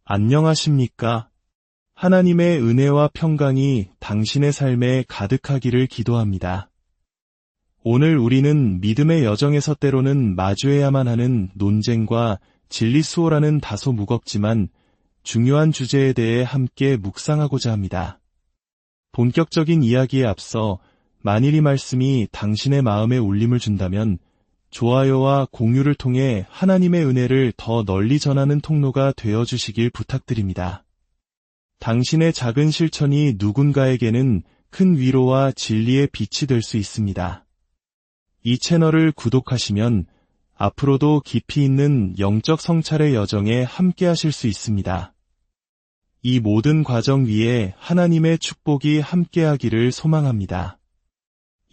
안녕하십니까? 하나님의 은혜와 평강이 당신의 삶에 가득하기를 기도합니다. 오늘 우리는 믿음의 여정에서 때로는 마주해야만 하는 논쟁과 진리 수호라는 다소 무겁지만 중요한 주제에 대해 함께 묵상하고자 합니다. 본격적인 이야기에 앞서 만일 이 말씀이 당신의 마음에 울림을 준다면 좋아요와 공유를 통해 하나님의 은혜를 더 널리 전하는 통로가 되어주시길 부탁드립니다. 당신의 작은 실천이 누군가에게는 큰 위로와 진리의 빛이 될 수 있습니다. 이 채널을 구독하시면 앞으로도 깊이 있는 영적 성찰의 여정에 함께 하실 수 있습니다. 이 모든 과정 위에 하나님의 축복이 함께하기를 소망합니다.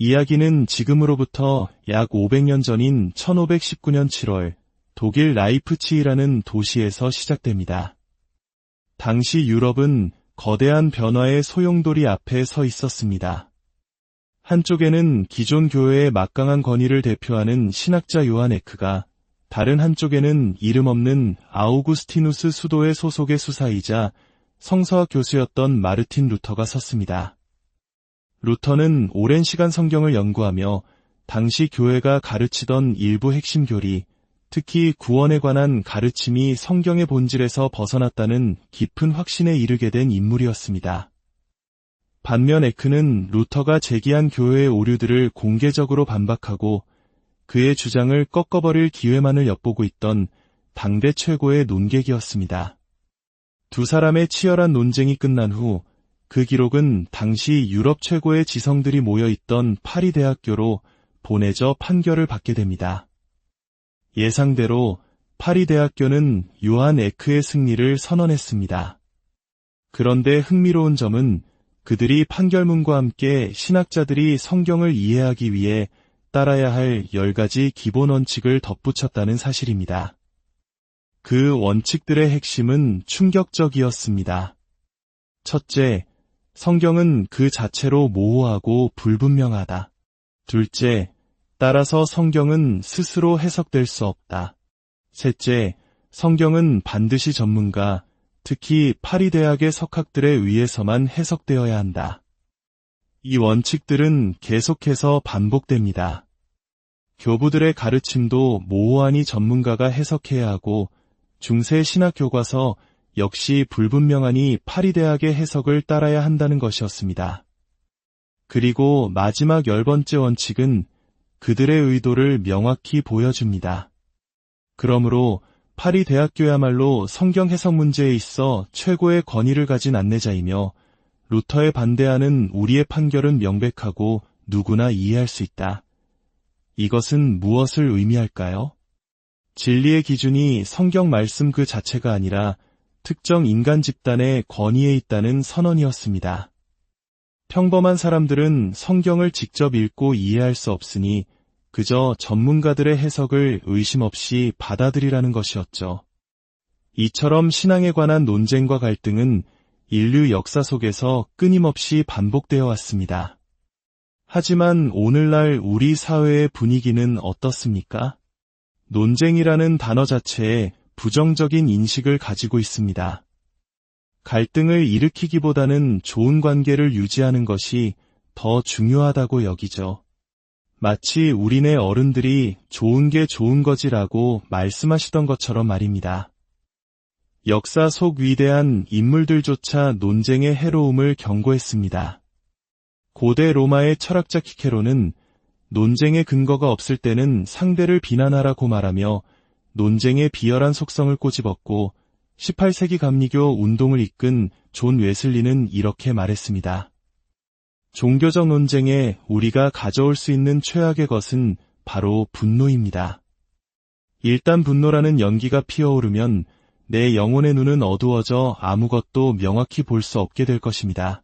이야기는 지금으로부터 약 500년 전인 1519년 7월 독일 라이프치히라는 도시에서 시작됩니다. 당시 유럽은 거대한 변화의 소용돌이 앞에 서 있었습니다. 한쪽에는 기존 교회의 막강한 권위를 대표하는 신학자 요한 에크가, 다른 한쪽에는 이름 없는 아우구스티누스 수도의 소속의 수사이자 성서학 교수였던 마르틴 루터가 섰습니다. 루터는 오랜 시간 성경을 연구하며 당시 교회가 가르치던 일부 핵심 교리, 특히 구원에 관한 가르침이 성경의 본질에서 벗어났다는 깊은 확신에 이르게 된 인물이었습니다. 반면 에크는 루터가 제기한 교회의 오류들을 공개적으로 반박하고 그의 주장을 꺾어버릴 기회만을 엿보고 있던 당대 최고의 논객이었습니다. 두 사람의 치열한 논쟁이 끝난 후 그 기록은 당시 유럽 최고의 지성들이 모여있던 파리 대학교로 보내져 판결을 받게 됩니다. 예상대로 파리 대학교는 요한 에크의 승리를 선언했습니다. 그런데 흥미로운 점은 그들이 판결문과 함께 신학자들이 성경을 이해하기 위해 따라야 할 10가지 기본 원칙을 덧붙였다는 사실입니다. 그 원칙들의 핵심은 충격적이었습니다. 첫째, 성경은 그 자체로 모호하고 불분명하다. 둘째, 따라서 성경은 스스로 해석될 수 없다. 셋째, 성경은 반드시 전문가, 특히 파리 대학의 석학들에 의해서만 해석되어야 한다. 이 원칙들은 계속해서 반복됩니다. 교부들의 가르침도 모호하니 전문가가 해석해야 하고 중세 신학 교과서 역시 불분명하니 파리 대학의 해석을 따라야 한다는 것이었습니다. 그리고 마지막 10번째 원칙은 그들의 의도를 명확히 보여줍니다. 그러므로 파리 대학교야말로 성경 해석 문제에 있어 최고의 권위를 가진 안내자이며 루터에 반대하는 우리의 판결은 명백하고 누구나 이해할 수 있다. 이것은 무엇을 의미할까요? 진리의 기준이 성경 말씀 그 자체가 아니라 특정 인간 집단의 권위에 있다는 선언이었습니다. 평범한 사람들은 성경을 직접 읽고 이해할 수 없으니 그저 전문가들의 해석을 의심 없이 받아들이라는 것이었죠. 이처럼 신앙에 관한 논쟁과 갈등은 인류 역사 속에서 끊임없이 반복되어 왔습니다. 하지만 오늘날 우리 사회의 분위기는 어떻습니까? 논쟁이라는 단어 자체에 부정적인 인식을 가지고 있습니다. 갈등을 일으키기보다는 좋은 관계를 유지하는 것이 더 중요하다고 여기죠. 마치 우리네 어른들이 좋은 게 좋은 거지라고 말씀하시던 것처럼 말입니다. 역사 속 위대한 인물들조차 논쟁의 해로움을 경고했습니다. 고대 로마의 철학자 키케로는 논쟁의 근거가 없을 때는 상대를 비난하라고 말하며 논쟁의 비열한 속성을 꼬집었고 18세기 감리교 운동을 이끈 존 웨슬리는 이렇게 말했습니다. 종교적 논쟁에 우리가 가져올 수 있는 최악의 것은 바로 분노입니다. 일단 분노라는 연기가 피어오르면 내 영혼의 눈은 어두워져 아무것도 명확히 볼 수 없게 될 것입니다.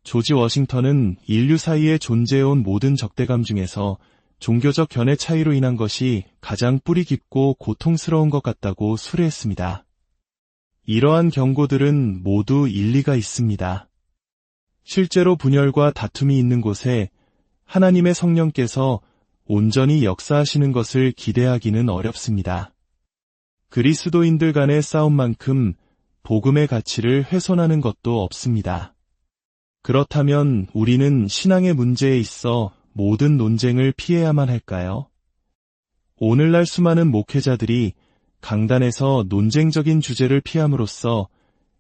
조지 워싱턴은 인류 사이에 존재해온 모든 적대감 중에서 종교적 견해 차이로 인한 것이 가장 뿌리 깊고 고통스러운 것 같다고 수레했습니다. 이러한 경고들은 모두 일리가 있습니다. 실제로 분열과 다툼이 있는 곳에 하나님의 성령께서 온전히 역사하시는 것을 기대하기는 어렵습니다. 그리스도인들 간의 싸움만큼 복음의 가치를 훼손하는 것도 없습니다. 그렇다면 우리는 신앙의 문제에 있어 모든 논쟁을 피해야만 할까요? 오늘날 수많은 목회자들이 강단에서 논쟁적인 주제를 피함으로써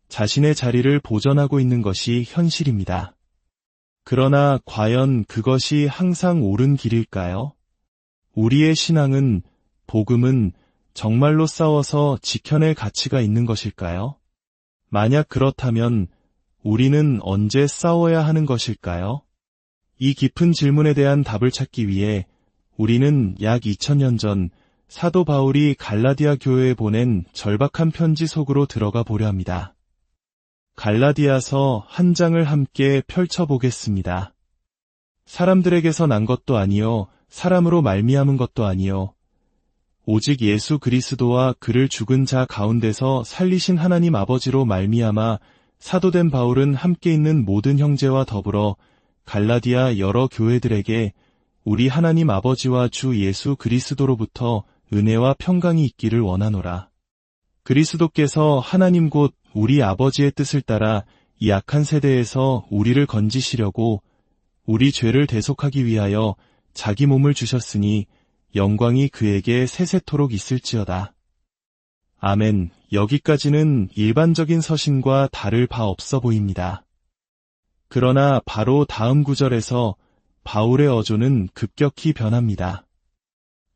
자신의 자리를 보전하고 있는 것이 현실입니다. 그러나 과연 그것이 항상 옳은 길일까요? 우리의 신앙은, 복음은 정말로 싸워서 지켜낼 가치가 있는 것일까요? 만약 그렇다면 우리는 언제 싸워야 하는 것일까요? 이 깊은 질문에 대한 답을 찾기 위해 우리는 약 2000년 전 사도 바울이 갈라디아 교회에 보낸 절박한 편지 속으로 들어가 보려 합니다. 갈라디아서 한 장을 함께 펼쳐보겠습니다. 사람들에게서 난 것도 아니요 사람으로 말미암은 것도 아니요 오직 예수 그리스도와 그를 죽은 자 가운데서 살리신 하나님 아버지로 말미암아 사도된 바울은 함께 있는 모든 형제와 더불어 갈라디아 여러 교회들에게 우리 하나님 아버지와 주 예수 그리스도로부터 은혜와 평강이 있기를 원하노라. 그리스도께서 하나님 곧 우리 아버지의 뜻을 따라 이 악한 세대에서 우리를 건지시려고 우리 죄를 대속하기 위하여 자기 몸을 주셨으니 영광이 그에게 세세토록 있을지어다. 아멘. 여기까지는 일반적인 서신과 다를 바 없어 보입니다. 그러나 바로 다음 구절에서 바울의 어조는 급격히 변합니다.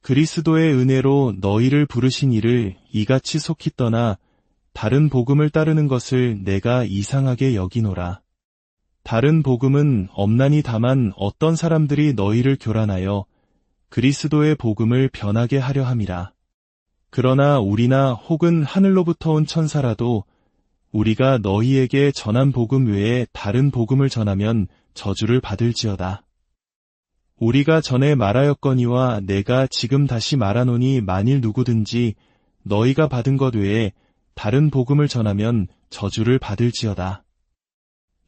그리스도의 은혜로 너희를 부르신 이를 이같이 속히 떠나 다른 복음을 따르는 것을 내가 이상하게 여기노라. 다른 복음은 없나니 다만 어떤 사람들이 너희를 교란하여 그리스도의 복음을 변하게 하려 함이라. 그러나 우리나 혹은 하늘로부터 온 천사라도 우리가 너희에게 전한 복음 외에 다른 복음을 전하면 저주를 받을지어다. 우리가 전에 말하였거니와 내가 지금 다시 말하노니 만일 누구든지 너희가 받은 것 외에 다른 복음을 전하면 저주를 받을지어다.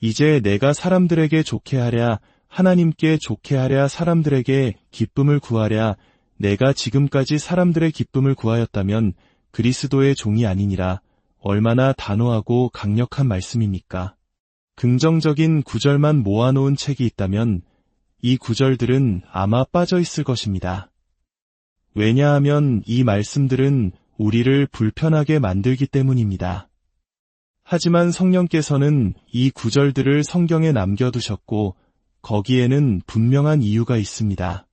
이제 내가 사람들에게 좋게 하랴 하나님께 좋게 하랴 사람들에게 기쁨을 구하랴 내가 지금까지 사람들의 기쁨을 구하였다면 그리스도의 종이 아니니라. 얼마나 단호하고 강력한 말씀입니까? 긍정적인 구절만 모아놓은 책이 있다면 이 구절들은 아마 빠져 있을 것입니다. 왜냐하면 이 말씀들은 우리를 불편하게 만들기 때문입니다. 하지만 성령께서는 이 구절들을 성경에 남겨두셨고 거기에는 분명한 이유가 있습니다.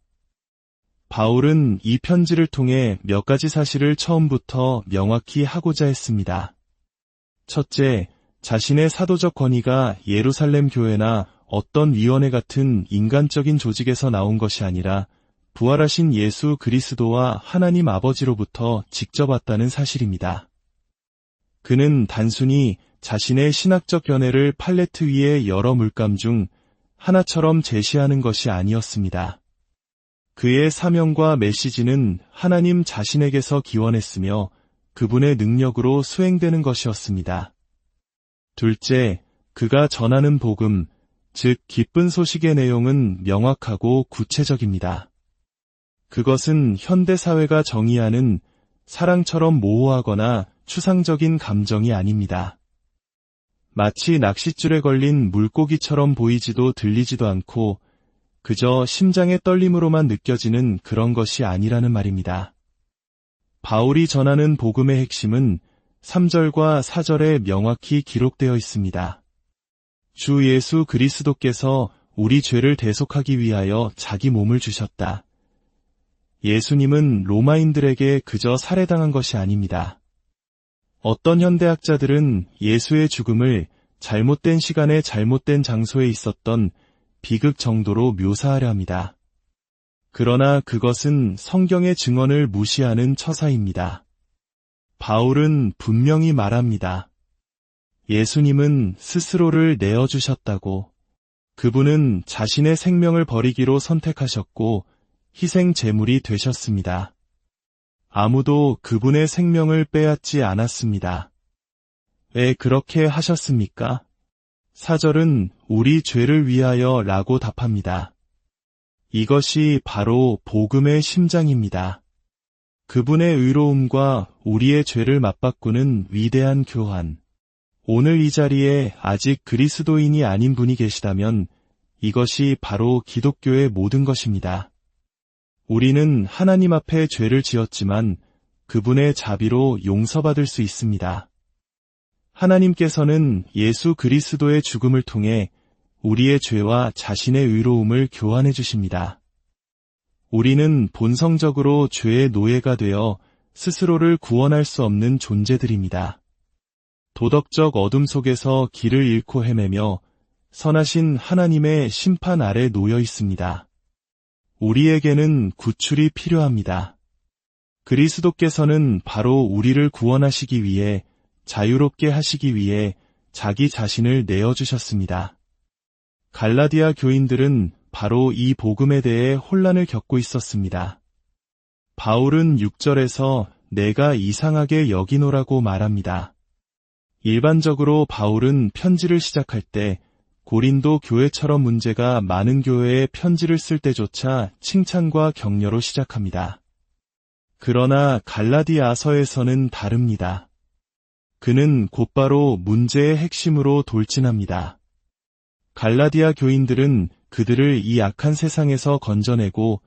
바울은 이 편지를 통해 몇 가지 사실을 처음부터 명확히 하고자 했습니다. 첫째, 자신의 사도적 권위가 예루살렘 교회나 어떤 위원회 같은 인간적인 조직에서 나온 것이 아니라 부활하신 예수 그리스도와 하나님 아버지로부터 직접 왔다는 사실입니다. 그는 단순히 자신의 신학적 견해를 팔레트 위의 여러 물감 중 하나처럼 제시하는 것이 아니었습니다. 그의 사명과 메시지는 하나님 자신에게서 기원했으며 그분의 능력으로 수행되는 것이었습니다. 둘째, 그가 전하는 복음, 즉 기쁜 소식의 내용은 명확하고 구체적입니다. 그것은 현대 사회가 정의하는 사랑처럼 모호하거나 추상적인 감정이 아닙니다. 마치 낚싯줄에 걸린 물고기처럼 보이지도 들리지도 않고 그저 심장의 떨림으로만 느껴지는 그런 것이 아니라는 말입니다. 바울이 전하는 복음의 핵심은 3절과 4절에 명확히 기록되어 있습니다. 주 예수 그리스도께서 우리 죄를 대속하기 위하여 자기 몸을 주셨다. 예수님은 로마인들에게 그저 살해당한 것이 아닙니다. 어떤 현대학자들은 예수의 죽음을 잘못된 시간에 잘못된 장소에 있었던 비극 정도로 묘사하려 합니다. 그러나 그것은 성경의 증언을 무시하는 처사입니다. 바울은 분명히 말합니다. 예수님은 스스로를 내어주셨다고. 그분은 자신의 생명을 버리기로 선택하셨고 희생 제물이 되셨습니다. 아무도 그분의 생명을 빼앗지 않았습니다. 왜 그렇게 하셨습니까? 4절은 우리 죄를 위하여 라고 답합니다. 이것이 바로 복음의 심장입니다. 그분의 의로움과 우리의 죄를 맞바꾸는 위대한 교환. 오늘 이 자리에 아직 그리스도인이 아닌 분이 계시다면 이것이 바로 기독교의 모든 것입니다. 우리는 하나님 앞에 죄를 지었지만 그분의 자비로 용서받을 수 있습니다. 하나님께서는 예수 그리스도의 죽음을 통해 우리의 죄와 자신의 의로움을 교환해 주십니다. 우리는 본성적으로 죄의 노예가 되어 스스로를 구원할 수 없는 존재들입니다. 도덕적 어둠 속에서 길을 잃고 헤매며 선하신 하나님의 심판 아래 놓여 있습니다. 우리에게는 구출이 필요합니다. 그리스도께서는 바로 우리를 구원하시기 위해 자유롭게 하시기 위해 자기 자신을 내어주셨습니다. 갈라디아 교인들은 바로 이 복음에 대해 혼란을 겪고 있었습니다. 바울은 6절에서 내가 이상하게 여기노라고 말합니다. 일반적으로 바울은 편지를 시작할 때 고린도 교회처럼 문제가 많은 교회에 편지를 쓸 때조차 칭찬과 격려로 시작합니다. 그러나 갈라디아서에서는 다릅니다. 그는 곧바로 문제의 핵심으로 돌진합니다. 갈라디아 교인들은 그들을 이 악한 세상에서 건져내고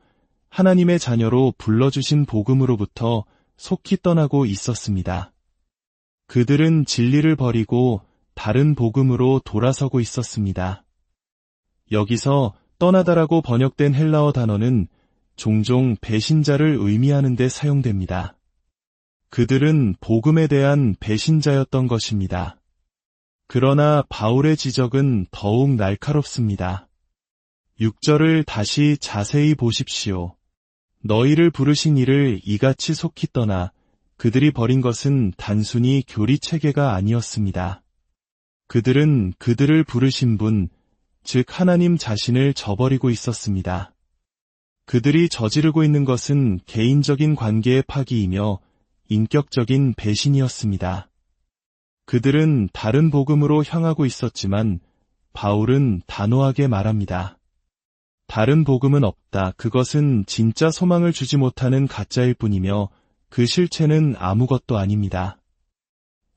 하나님의 자녀로 불러주신 복음으로부터 속히 떠나고 있었습니다. 그들은 진리를 버리고 다른 복음으로 돌아서고 있었습니다. 여기서 떠나다라고 번역된 헬라어 단어는 종종 배신자를 의미하는 데 사용됩니다. 그들은 복음에 대한 배신자였던 것입니다. 그러나 바울의 지적은 더욱 날카롭습니다. 6절을 다시 자세히 보십시오. 너희를 부르신 이를 이같이 속히 떠나 그들이 버린 것은 단순히 교리 체계가 아니었습니다. 그들은 그들을 부르신 분, 즉 하나님 자신을 저버리고 있었습니다. 그들이 저지르고 있는 것은 개인적인 관계의 파기이며 인격적인 배신이었습니다. 그들은 다른 복음으로 향하고 있었지만 바울은 단호하게 말합니다. 다른 복음은 없다. 그것은 진짜 소망을 주지 못하는 가짜일 뿐이며 그 실체는 아무것도 아닙니다.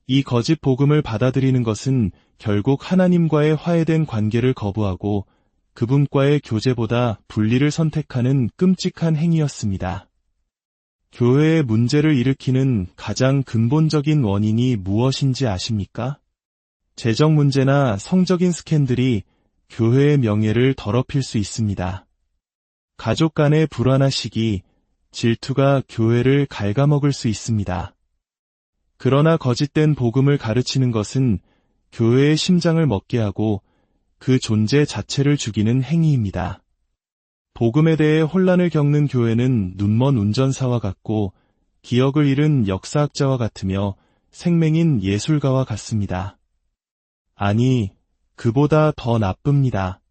이 거짓 복음을 받아들이는 것은 결국 하나님과의 화해된 관계를 거부하고 그분과의 교제보다 분리를 선택하는 끔찍한 행위였습니다. 교회의 문제를 일으키는 가장 근본적인 원인이 무엇인지 아십니까? 재정 문제나 성적인 스캔들이 교회의 명예를 더럽힐 수 있습니다. 가족 간의 불화나 시기, 질투가 교회를 갉아먹을 수 있습니다. 그러나 거짓된 복음을 가르치는 것은 교회의 심장을 먹게 하고 그 존재 자체를 죽이는 행위입니다. 복음에 대해 혼란을 겪는 교회는 눈먼 운전사와 같고 기억을 잃은 역사학자와 같으며 생맹인 예술가와 같습니다. 아니, 그보다 더 나쁩니다.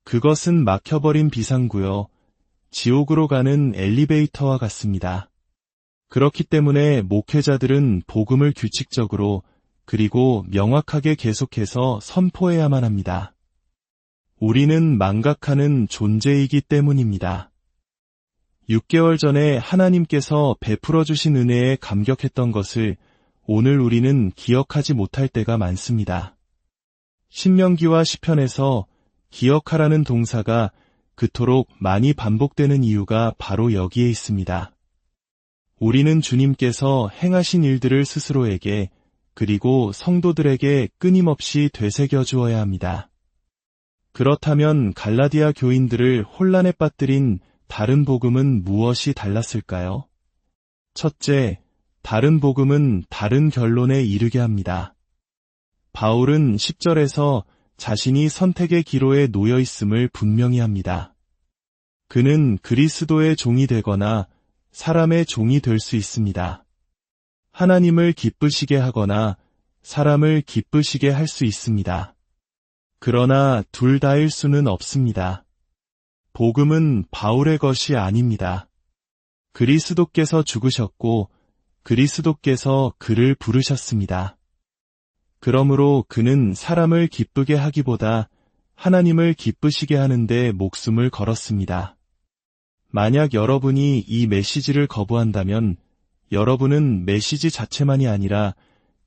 그것은 막혀버린 비상구요, 지옥으로 가는 엘리베이터와 같습니다. 그렇기 때문에 목회자들은 복음을 규칙적으로 그리고 명확하게 계속해서 선포해야만 합니다. 우리는 망각하는 존재이기 때문입니다. 6개월 전에 하나님께서 베풀어 주신 은혜에 감격했던 것을 오늘 우리는 기억하지 못할 때가 많습니다. 신명기와 시편에서 기억하라는 동사가 그토록 많이 반복되는 이유가 바로 여기에 있습니다. 우리는 주님께서 행하신 일들을 스스로에게 그리고 성도들에게 끊임없이 되새겨 주어야 합니다. 그렇다면 갈라디아 교인들을 혼란에 빠뜨린 다른 복음은 무엇이 달랐을까요? 첫째, 다른 복음은 다른 결론에 이르게 합니다. 바울은 10절에서 자신이 선택의 기로에 놓여 있음을 분명히 합니다. 그는 그리스도의 종이 되거나 사람의 종이 될 수 있습니다. 하나님을 기쁘시게 하거나 사람을 기쁘시게 할 수 있습니다. 그러나 둘 다일 수는 없습니다. 복음은 바울의 것이 아닙니다. 그리스도께서 죽으셨고 그리스도께서 그를 부르셨습니다. 그러므로 그는 사람을 기쁘게 하기보다 하나님을 기쁘시게 하는데 목숨을 걸었습니다. 만약 여러분이 이 메시지를 거부한다면 여러분은 메시지 자체만이 아니라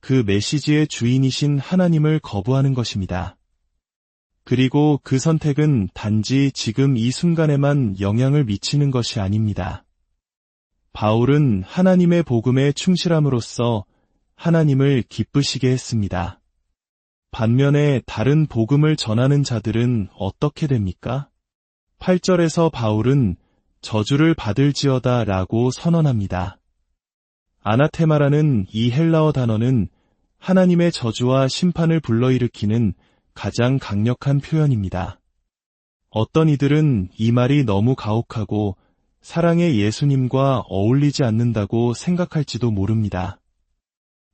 그 메시지의 주인이신 하나님을 거부하는 것입니다. 그리고 그 선택은 단지 지금 이 순간에만 영향을 미치는 것이 아닙니다. 바울은 하나님의 복음에 충실함으로써 하나님을 기쁘시게 했습니다. 반면에 다른 복음을 전하는 자들은 어떻게 됩니까? 8절에서 바울은 저주를 받을지어다 라고 선언합니다. 아나테마라는 이 헬라어 단어는 하나님의 저주와 심판을 불러일으키는 가장 강력한 표현입니다. 어떤 이들은 이 말이 너무 가혹하고 사랑의 예수님과 어울리지 않는다고 생각할지도 모릅니다.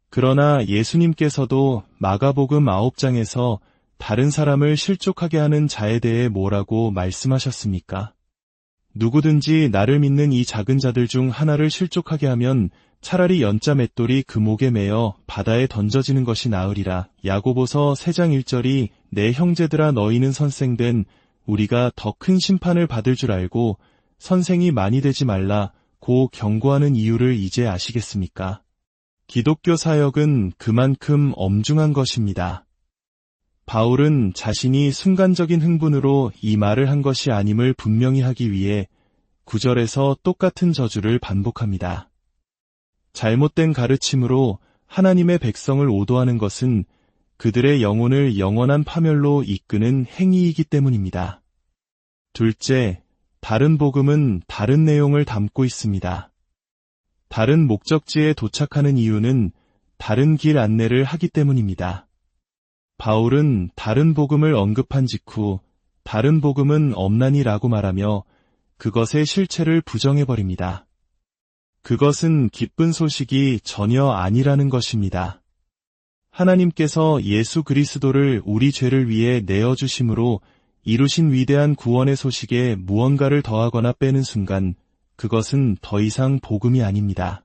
그러나 예수님께서도 마가복음 9장에서 다른 사람을 실족하게 하는 자에 대해 뭐라고 말씀하셨습니까? 누구든지 나를 믿는 이 작은 자들 중 하나를 실족하게 하면 차라리 연자 맷돌이 그 목에 매어 바다에 던져지는 것이 나으리라. 야고보서 3장 1절이 내 형제들아 너희는 선생된 우리가 더 큰 심판을 받을 줄 알고 선생이 많이 되지 말라 고 경고하는 이유를 이제 아시겠습니까? 기독교 사역은 그만큼 엄중한 것입니다. 바울은 자신이 순간적인 흥분으로 이 말을 한 것이 아님을 분명히 하기 위해 9절에서 똑같은 저주를 반복합니다. 잘못된 가르침으로 하나님의 백성을 오도하는 것은 그들의 영혼을 영원한 파멸로 이끄는 행위이기 때문입니다. 둘째, 다른 복음은 다른 내용을 담고 있습니다. 다른 목적지에 도착하는 이유는 다른 길 안내를 하기 때문입니다. 바울은 다른 복음을 언급한 직후 다른 복음은 없나니라고 말하며 그것의 실체를 부정해버립니다. 그것은 기쁜 소식이 전혀 아니라는 것입니다. 하나님께서 예수 그리스도를 우리 죄를 위해 내어주심으로 이루신 위대한 구원의 소식에 무언가를 더하거나 빼는 순간 그것은 더 이상 복음이 아닙니다.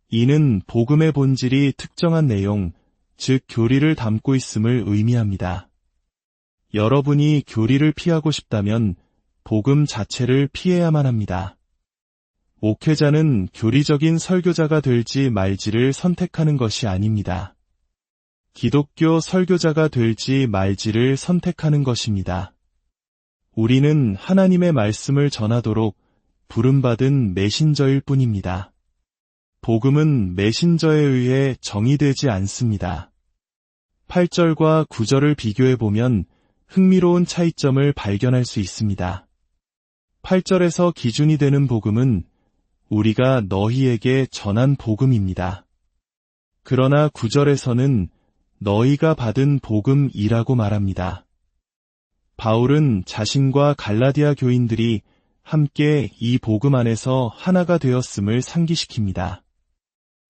이는 복음의 본질이 특정한 내용, 즉 교리를 담고 있음을 의미합니다. 여러분이 교리를 피하고 싶다면 복음 자체를 피해야만 합니다. 목회자는 교리적인 설교자가 될지 말지를 선택하는 것이 아닙니다. 기독교 설교자가 될지 말지를 선택하는 것입니다. 우리는 하나님의 말씀을 전하도록 부름받은 메신저일 뿐입니다. 복음은 메신저에 의해 정의되지 않습니다. 8절과 9절을 비교해보면 흥미로운 차이점을 발견할 수 있습니다. 8절에서 기준이 되는 복음은 우리가 너희에게 전한 복음입니다. 그러나 9절에서는 너희가 받은 복음이라고 말합니다. 바울은 자신과 갈라디아 교인들이 함께 이 복음 안에서 하나가 되었음을 상기시킵니다.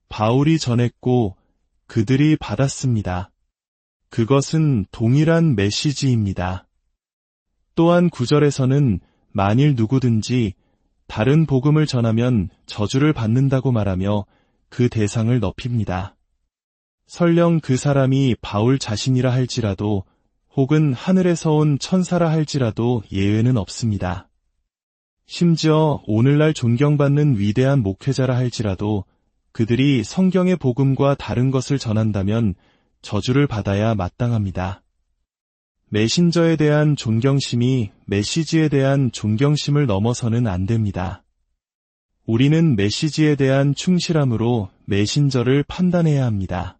바울이 전했고 그들이 받았습니다. 그것은 동일한 메시지입니다. 또한 9절에서는 만일 누구든지 다른 복음을 전하면 저주를 받는다고 말하며 그 대상을 넓힙니다. 설령 그 사람이 바울 자신이라 할지라도 혹은 하늘에서 온 천사라 할지라도 예외는 없습니다. 심지어 오늘날 존경받는 위대한 목회자라 할지라도 그들이 성경의 복음과 다른 것을 전한다면 저주를 받아야 마땅합니다. 메신저에 대한 존경심이 메시지에 대한 존경심을 넘어서는 안 됩니다. 우리는 메시지에 대한 충실함으로 메신저를 판단해야 합니다.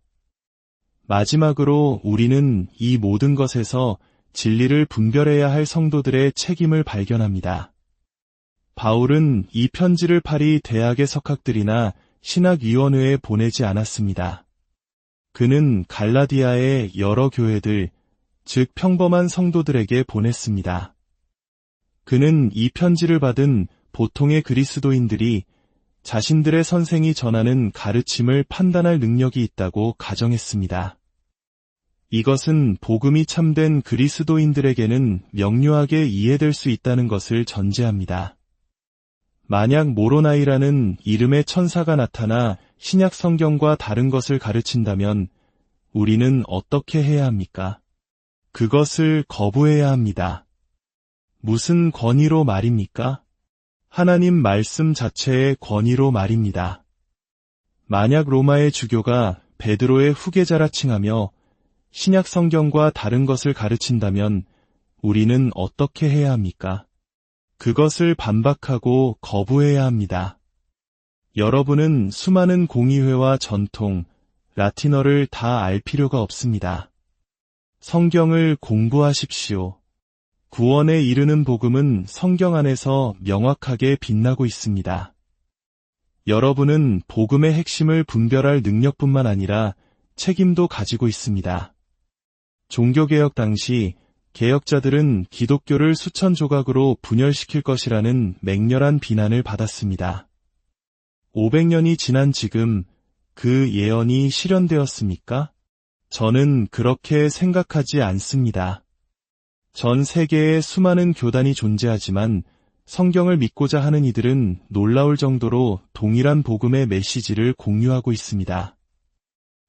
마지막으로 우리는 이 모든 것에서 진리를 분별해야 할 성도들의 책임을 발견합니다. 바울은 이 편지를 파리 대학의 석학들이나 신학위원회에 보내지 않았습니다. 그는 갈라디아의 여러 교회들, 즉 평범한 성도들에게 보냈습니다. 그는 이 편지를 받은 보통의 그리스도인들이 자신들의 선생이 전하는 가르침을 판단할 능력이 있다고 가정했습니다. 이것은 복음이 참된 그리스도인들에게는 명료하게 이해될 수 있다는 것을 전제합니다. 만약 모로나이라는 이름의 천사가 나타나 신약 성경과 다른 것을 가르친다면 우리는 어떻게 해야 합니까? 그것을 거부해야 합니다. 무슨 권위로 말입니까? 하나님 말씀 자체의 권위로 말입니다. 만약 로마의 주교가 베드로의 후계자라 칭하며 신약 성경과 다른 것을 가르친다면 우리는 어떻게 해야 합니까? 그것을 반박하고 거부해야 합니다. 여러분은 수많은 공의회와 전통, 라틴어를 다 알 필요가 없습니다. 성경을 공부하십시오. 구원에 이르는 복음은 성경 안에서 명확하게 빛나고 있습니다. 여러분은 복음의 핵심을 분별할 능력뿐만 아니라 책임도 가지고 있습니다. 종교개혁 당시 개혁자들은 기독교를 수천 조각으로 분열시킬 것이라는 맹렬한 비난을 받았습니다. 500년이 지난 지금 그 예언이 실현되었습니까? 저는 그렇게 생각하지 않습니다. 전 세계에 수많은 교단이 존재하지만 성경을 믿고자 하는 이들은 놀라울 정도로 동일한 복음의 메시지를 공유하고 있습니다.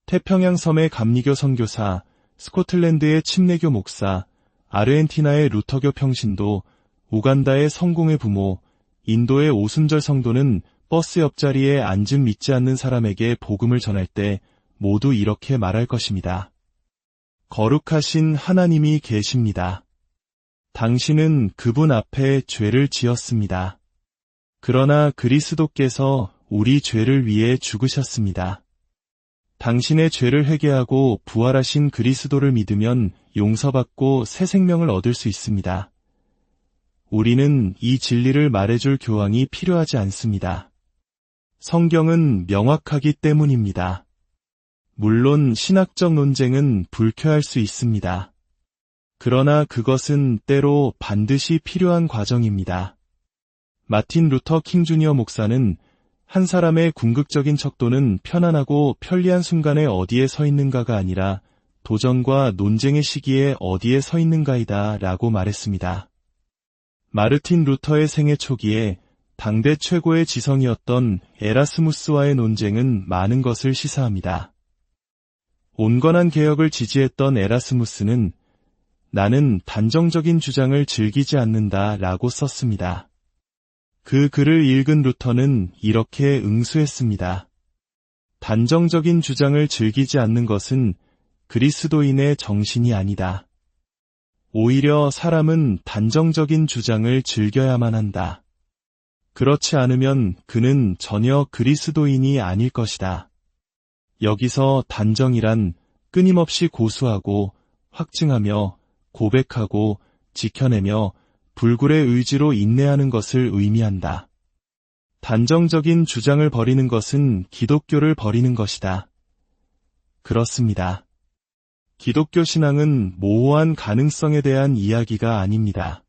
태평양 섬의 감리교 선교사, 스코틀랜드의 침례교 목사, 아르헨티나의 루터교 평신도, 우간다의 성공의 부모, 인도의 오순절 성도는 버스 옆자리에 앉은 믿지 않는 사람에게 복음을 전할 때 모두 이렇게 말할 것입니다. 거룩하신 하나님이 계십니다. 당신은 그분 앞에 죄를 지었습니다. 그러나 그리스도께서 우리 죄를 위해 죽으셨습니다. 당신의 죄를 회개하고 부활하신 그리스도를 믿으면 용서받고 새 생명을 얻을 수 있습니다. 우리는 이 진리를 말해줄 교황이 필요하지 않습니다. 성경은 명확하기 때문입니다. 물론 신학적 논쟁은 불쾌할 수 있습니다. 그러나 그것은 때로 반드시 필요한 과정입니다. 마틴 루터 킹 주니어 목사는 한 사람의 궁극적인 척도는 편안하고 편리한 순간에 어디에 서 있는가가 아니라 도전과 논쟁의 시기에 어디에 서 있는가이다 라고 말했습니다. 마르틴 루터의 생애 초기에 당대 최고의 지성이었던 에라스무스와의 논쟁은 많은 것을 시사합니다. 온건한 개혁을 지지했던 에라스무스는 나는 단정적인 주장을 즐기지 않는다 라고 썼습니다. 그 글을 읽은 루터는 이렇게 응수했습니다. 단정적인 주장을 즐기지 않는 것은 그리스도인의 정신이 아니다. 오히려 사람은 단정적인 주장을 즐겨야만 한다. 그렇지 않으면 그는 전혀 그리스도인이 아닐 것이다. 여기서 단정이란 끊임없이 고수하고 확증하며 고백하고 지켜내며 불굴의 의지로 인내하는 것을 의미한다. 단정적인 주장을 버리는 것은 기독교를 버리는 것이다. 그렇습니다. 기독교 신앙은 모호한 가능성에 대한 이야기가 아닙니다.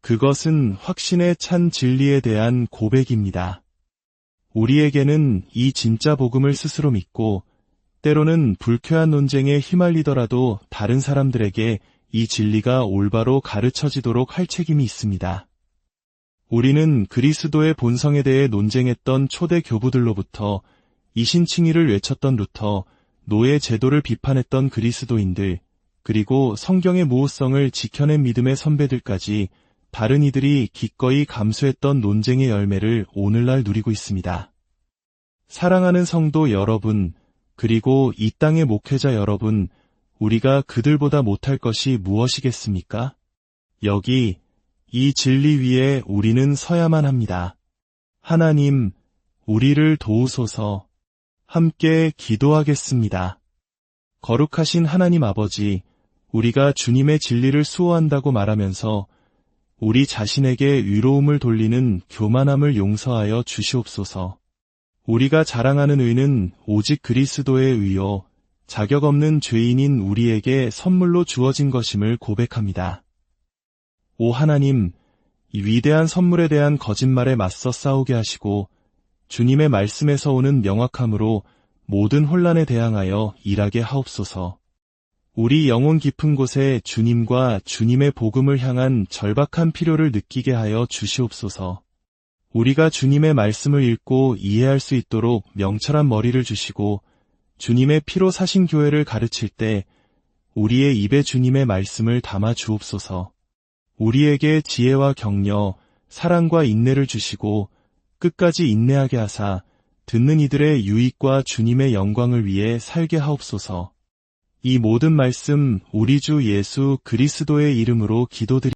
그것은 확신에 찬 진리에 대한 고백입니다. 우리에게는 이 진짜 복음을 스스로 믿고 때로는 불쾌한 논쟁에 휘말리더라도 다른 사람들에게 이 진리가 올바로 가르쳐지도록 할 책임이 있습니다. 우리는 그리스도의 본성에 대해 논쟁했던 초대 교부들로부터 이신칭의를 외쳤던 루터, 노예 제도를 비판했던 그리스도인들, 그리고 성경의 모호성을 지켜낸 믿음의 선배들까지 다른 이들이 기꺼이 감수했던 논쟁의 열매를 오늘날 누리고 있습니다. 사랑하는 성도 여러분, 그리고 이 땅의 목회자 여러분, 우리가 그들보다 못할 것이 무엇이겠습니까? 여기 이 진리 위에 우리는 서야만 합니다. 하나님, 우리를 도우소서. 함께 기도하겠습니다. 거룩하신 하나님 아버지, 우리가 주님의 진리를 수호한다고 말하면서 우리 자신에게 위로움을 돌리는 교만함을 용서하여 주시옵소서. 우리가 자랑하는 의는 오직 그리스도의 의요, 자격 없는 죄인인 우리에게 선물로 주어진 것임을 고백합니다. 오 하나님, 이 위대한 선물에 대한 거짓말에 맞서 싸우게 하시고 주님의 말씀에서 오는 명확함으로 모든 혼란에 대항하여 일하게 하옵소서. 우리 영혼 깊은 곳에 주님과 주님의 복음을 향한 절박한 필요를 느끼게 하여 주시옵소서. 우리가 주님의 말씀을 읽고 이해할 수 있도록 명철한 머리를 주시고 주님의 피로 사신 교회를 가르칠 때 우리의 입에 주님의 말씀을 담아 주옵소서. 우리에게 지혜와 격려, 사랑과 인내를 주시고 끝까지 인내하게 하사 듣는 이들의 유익과 주님의 영광을 위해 살게 하옵소서. 이 모든 말씀 우리 주 예수 그리스도의 이름으로 기도드립니다.